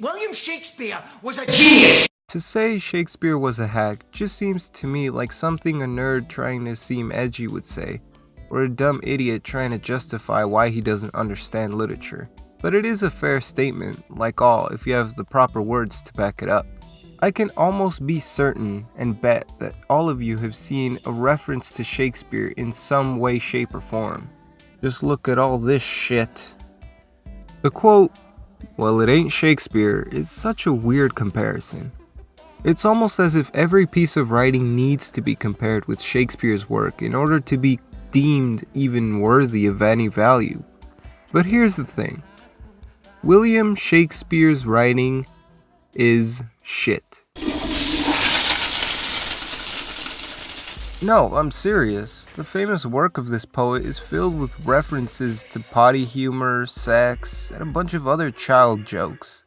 William Shakespeare was a genius. To say Shakespeare was a hack just seems to me like something a nerd trying to seem edgy would say, or a dumb idiot trying to justify why he doesn't understand literature. But it is a fair statement, like all, if you have the proper words to back it up. I can almost be certain and bet that all of you have seen a reference to Shakespeare in some way, shape, or form. Just look at all this shit. The quote, "Well, it ain't Shakespeare," is such a weird comparison. It's almost as if every piece of writing needs to be compared with Shakespeare's work in order to be deemed even worthy of any value. But here's the thing. William Shakespeare's writing is shit. No, I'm serious. The famous work of this poet is filled with references to potty humor, sex, and a bunch of other child jokes.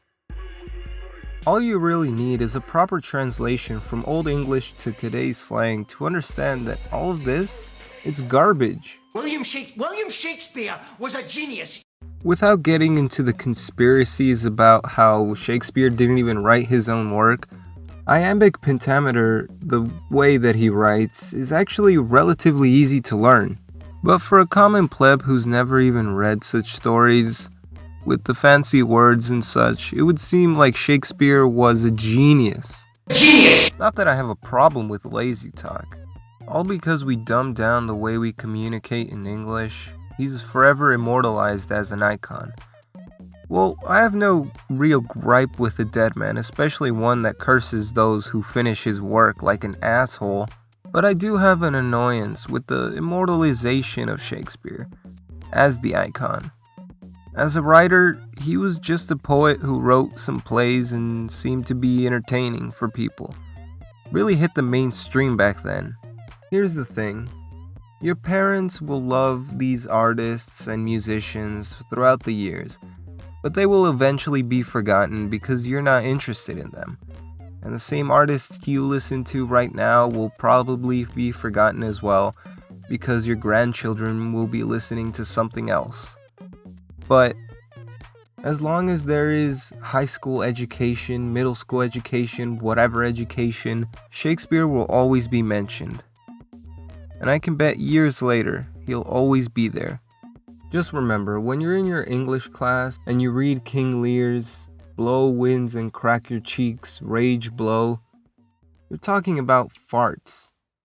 All you really need is a proper translation from Old English to today's slang to understand that all of this, it's garbage. William Shakespeare was a genius. Without getting into the conspiracies about how Shakespeare didn't even write his own work, iambic pentameter, the way that he writes, is actually relatively easy to learn. But for a common pleb who's never even read such stories, with the fancy words and such, it would seem like Shakespeare was a genius. Not that I have a problem with lazy talk. All because we dumb down the way we communicate in English, he's forever immortalized as an icon. Well, I have no real gripe with the dead man, especially one that curses those who finish his work like an asshole, but I do have an annoyance with the immortalization of Shakespeare as the icon. As a writer, he was just a poet who wrote some plays and seemed to be entertaining for people. Really hit the mainstream back then. Here's the thing. Your parents will love these artists and musicians throughout the years, but they will eventually be forgotten because you're not interested in them. And the same artists you listen to right now will probably be forgotten as well because your grandchildren will be listening to something else. But as long as there is high school education, middle school education, whatever education, Shakespeare will always be mentioned. And I can bet years later, he'll always be there. Just remember, when you're in your English class and you read King Lear's "Blow winds and crack your cheeks, rage blow," you're talking about farts.